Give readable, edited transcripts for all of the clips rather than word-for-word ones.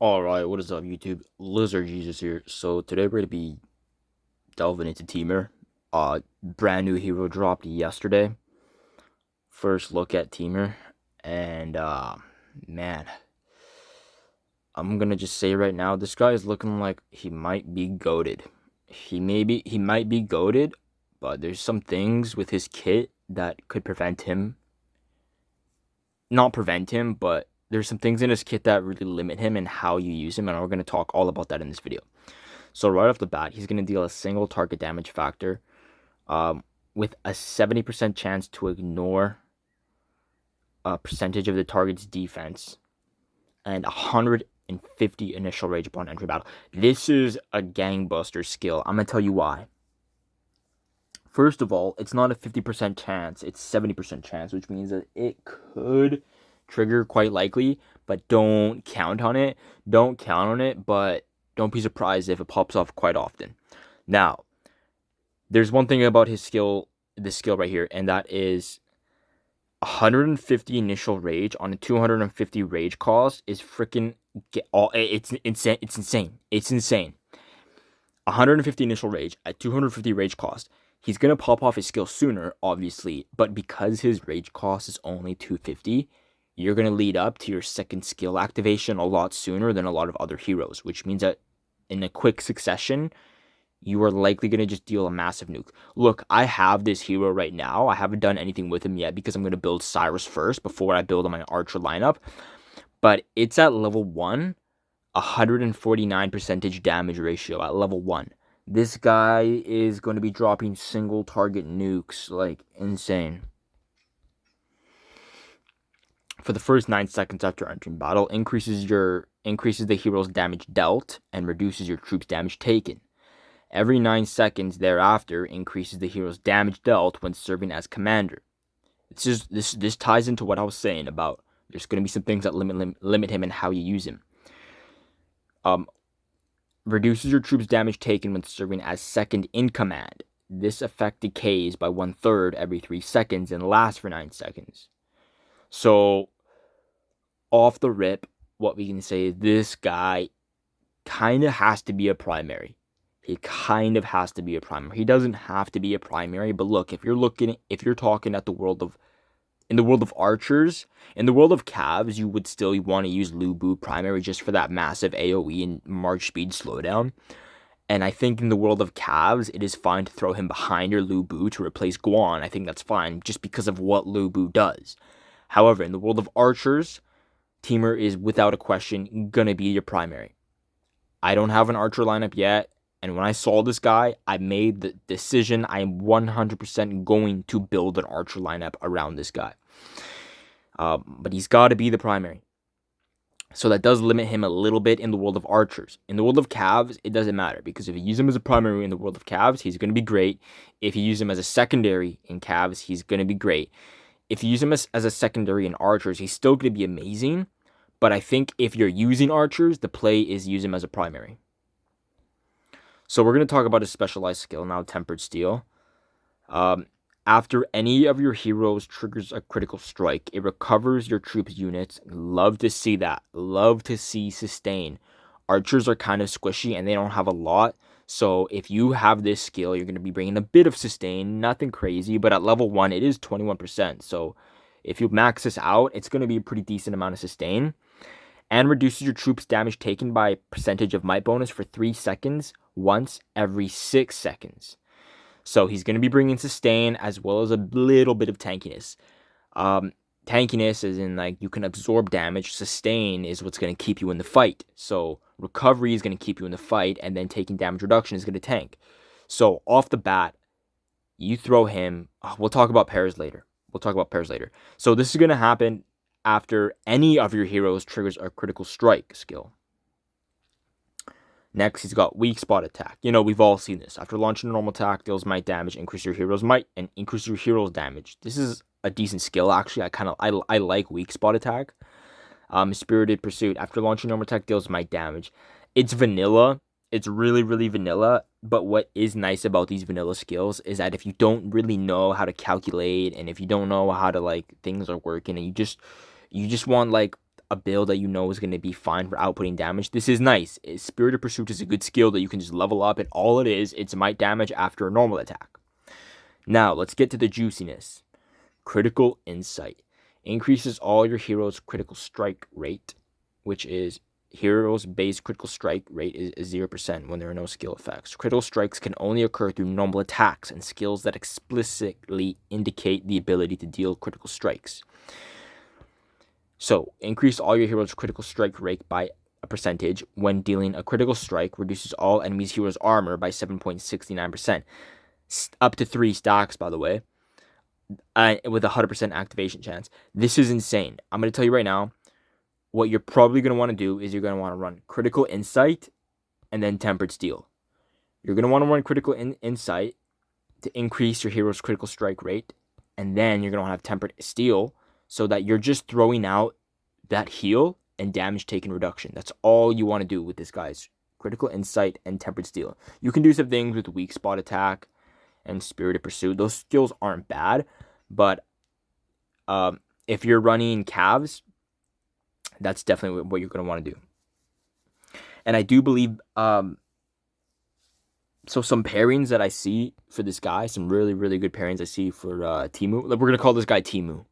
Alright, what is up YouTube? Lizard Jesus here. So today we're going to be delving into Timur. Brand new hero dropped yesterday. First look at Timur. And man, I'm gonna just say right now, this guy is looking like he might be goated. He might be goated, but there's some things with his kit that could prevent him. Not prevent him, but there's some things in his kit that really limit him and how you use him, and we're gonna talk all about that in this video. So right off the bat, he's going to deal a single target damage factor with a 70% chance to ignore a percentage of the target's defense and 150 initial rage upon entry battle. This is a gangbuster skill. I'm going to tell you why. First of all, it's not a 50% chance, it's 70% chance, which means that it could trigger quite likely, but don't count on it. Don't count on it, but don't be surprised if it pops off quite often. Now, there's one thing about his skill, this skill right here, and that is 150 initial rage on a 250 rage cost is freaking it's insane. It's insane. It's insane. 150 initial rage at 250 rage cost. He's gonna pop off his skill sooner, obviously, but because his rage cost is only 250, you're going to lead up to your second skill activation a lot sooner than a lot of other heroes, which means that in a quick succession, you are likely going to just deal a massive nuke. Look, I have this hero right now. I haven't done anything with him yet because I'm going to build Cyrus first before I build on my Archer lineup. But it's at level 1, 149% damage ratio at level 1. This guy is going to be dropping single target nukes, like insane. For the first 9 seconds after entering battle, increases the hero's damage dealt and reduces your troops' damage taken. Every 9 seconds thereafter increases the hero's damage dealt when serving as commander. This ties into what I was saying about there's going to be some things that limit him and how you use him. Reduces your troops' damage taken when serving as second in command. This effect decays by 1/3 every 3 seconds and lasts for 9 seconds. So, off the rip, what we can say is this guy kind of has to be a primary. He kind of has to be a primary. He doesn't have to be a primary, but look, if you're talking at in the world of archers, in the world of calves, you would still want to use Lu Bu primary just for that massive AoE and March speed slowdown. And I think in the world of calves, it is fine to throw him behind your Lu Bu to replace Guan. I think that's fine, just because of what Lu Bu does. However, in the world of archers, Timur is without a question gonna be your primary. I don't have an archer lineup yet, and when I saw this guy, I made the decision I am 100% going to build an archer lineup around this guy. But he's got to be the primary. So that does limit him a little bit in the world of archers. In the world of calves, it doesn't matter, because if you use him as a primary in the world of calves, he's going to be great. If you use him as a secondary in calves, he's going to be great. If you use him as a secondary in archers, he's still going to be amazing. But I think if you're using archers, the play is use him as a primary. So we're going to talk about his specialized skill now, Tempered Steel. After any of your heroes triggers a critical strike, it recovers your troops' units. Love to see that. Love to see sustain. Archers are kind of squishy and they don't have a lot. So if you have this skill, you're going to be bringing a bit of sustain. Nothing crazy, but at level 1, it is 21%. So if you max this out, it's going to be a pretty decent amount of sustain. And reduces your troops' damage taken by percentage of might bonus for 3 seconds once every 6 seconds. So he's going to be bringing sustain as well as a little bit of tankiness. Tankiness is in like you can absorb damage. Sustain is what's going to keep you in the fight. So recovery is going to keep you in the fight, and then taking damage reduction is going to tank. So off the bat, you throw him. We'll talk about pairs later. So this is going to happen after any of your heroes triggers a critical strike skill. Next, he's got weak spot attack. You know, we've all seen this. After launching a normal attack, deals might damage, increase your hero's might, and increase your hero's damage. This is a decent skill, actually. I like weak spot attack. Spirited Pursuit. After launching normal attack, deals might damage. It's vanilla. It's really, really vanilla. But what is nice about these vanilla skills is that if you don't really know how to calculate, and if you don't know how to, like, things are working, and you just want, like, a build that you know is going to be fine for outputting damage, this is nice. Spirit of Pursuit is a good skill that you can just level up, and all it is, it's might damage after a normal attack. Now, let's get to the juiciness. Critical Insight. Increases all your heroes' critical strike rate, which is heroes' base critical strike rate is 0% when there are no skill effects. Critical strikes can only occur through normal attacks and skills that explicitly indicate the ability to deal critical strikes. So, increase all your heroes' critical strike rate by a percentage when dealing a critical strike, reduces all enemies' heroes' armor by 7.69%. Up to 3 stacks, by the way, with a 100% activation chance. This is insane. I'm going to tell you right now, what you're probably going to want to do is you're going to want to run Critical Insight and then Tempered Steel. You're going to want to run Critical Insight to increase your hero's critical strike rate, and then you're going to want to have Tempered Steel so that you're just throwing out that heal and damage taken reduction. That's all you want to do with this, guys. Critical Insight and Tempered Steel. You can do some things with Weak Spot Attack and Spirit of Pursuit. Those skills aren't bad, but if you're running calves, that's definitely what you're going to want to do. And I do believe, so some pairings that I see for this guy, some really, really good pairings I see for Timur. We're going to call this guy Timur.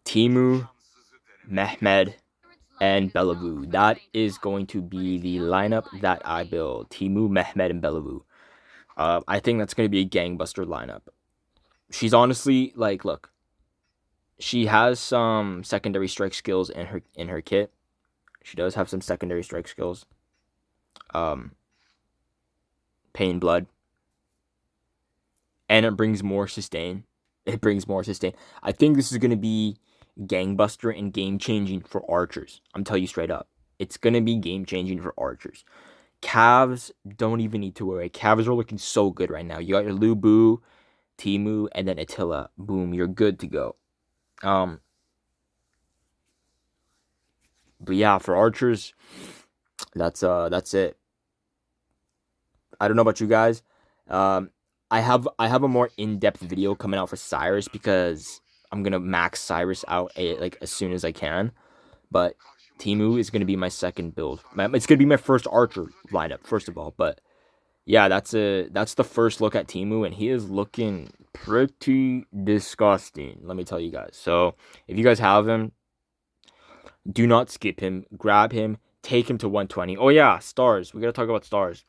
Timur, Mehmed, and Bellevue. That is going to be the lineup that I build. Timur, Mehmed, and Bellevue. I think that's going to be a gangbuster lineup. She's honestly, like, look, she has some secondary strike skills in her kit. She does have some secondary strike skills. Pain Blood. And it brings more sustain. I think this is going to be gangbuster and game-changing for archers. I'm telling you straight up. It's going to be game-changing for archers. Calves, don't even need to worry. Calves are looking so good right now. You got your Lubu, Timu, and then Attila. Boom, you're good to go. But yeah, for archers, that's it. I don't know about you guys. I have a more in-depth video coming out for Cyrus because I'm gonna max Cyrus out as soon as I can. But Timu is gonna be my second build. It's gonna be my first archer lineup, first of all. But yeah, that's the first look at Timu, and he is looking pretty disgusting. Let me tell you guys. So if you guys have him, do not skip him. Grab him. Take him to 120. Oh yeah, stars. We gotta talk about stars.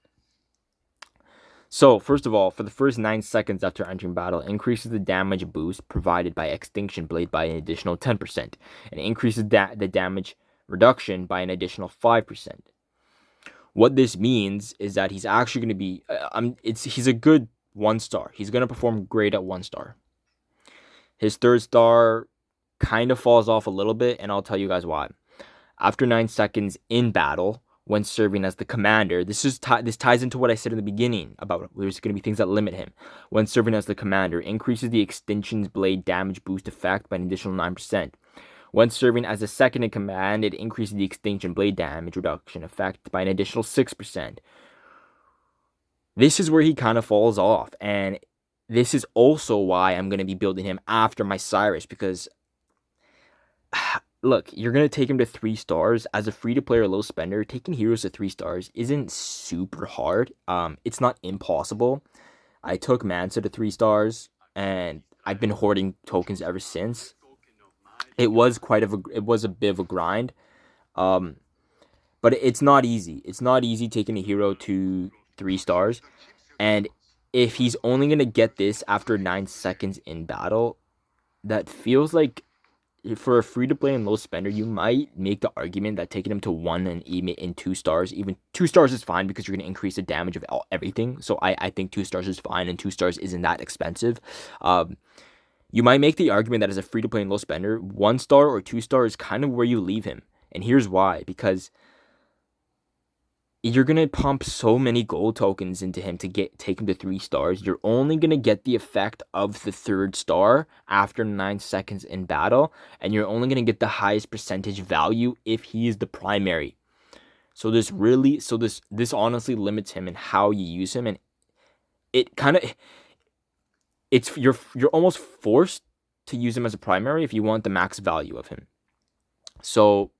So, first of all, for the first 9 seconds after entering battle, increases the damage boost provided by Extinction Blade by an additional 10%, and increases the damage reduction by an additional 5%. What this means is that he's actually going to be, he's a good 1-star. He's going to perform great at 1-star. His 3rd star kind of falls off a little bit, and I'll tell you guys why. After 9 seconds in battle, when serving as the commander, this ties into what I said in the beginning about there's going to be things that limit him. When serving as the commander, increases the Extinction Blade damage boost effect by an additional 9%. When serving as a second in command, it increases the Extinction Blade damage reduction effect by an additional 6%. This is where he kind of falls off, and this is also why I'm going to be building him after my Cyrus, because look, you're going to take him to 3 stars. As a free-to-play or low spender, taking heroes to 3 stars isn't super hard. It's not impossible. I took Mansa to 3 stars, and I've been hoarding tokens ever since. It was a bit of a grind. But it's not easy. It's not easy taking a hero to 3 stars. And if he's only going to get this after 9 seconds in battle, that feels like, for a free-to-play and low spender, you might make the argument that taking him to 1 and even in 2 stars, even 2 stars is fine because you're going to increase the damage of everything. So I think 2 stars is fine, and 2 stars isn't that expensive. You might make the argument that as a free-to-play and low spender, 1 star or 2 star is kind of where you leave him. And here's why. Because you're going to pump so many gold tokens into him to take him to 3 stars. You're only going to get the effect of the 3rd star after 9 seconds in battle. And you're only going to get the highest percentage value if he is the primary. So this honestly limits him in how you use him. And it kind of, you're almost forced to use him as a primary if you want the max value of him. So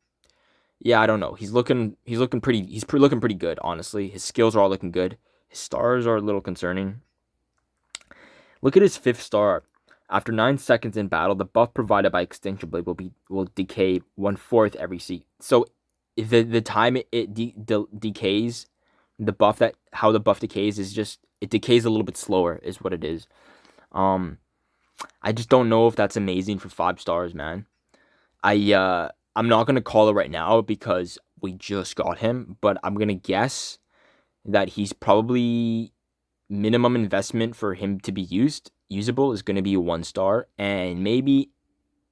yeah, I don't know. Looking pretty good, honestly. His skills are all looking good. His stars are a little concerning. Look at his 5th star. After 9 seconds in battle, the buff provided by Extinction Blade will decay 1/4 every seat. So the time decays, how the buff decays is just it decays a little bit slower is what it is. Um, I just don't know if that's amazing for 5 stars, man. I'm not gonna call it right now because we just got him, but I'm gonna guess that he's probably minimum investment for him to be usable is gonna be a 1 star, and maybe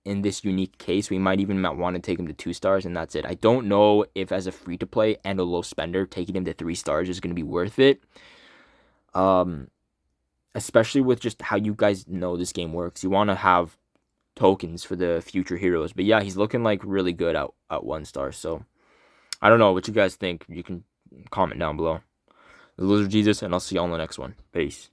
in this unique case we might even want to take him to 2 stars, and that's it. I don't know if as a free to play and a low spender taking him to 3 stars is gonna be worth it. Especially with just how you guys know this game works. You want to have tokens for the future heroes. But yeah, he's looking like really good at 1 star. So I don't know what you guys think. You can comment down below. The Lizard Jesus, and I'll see you on the next one. Peace.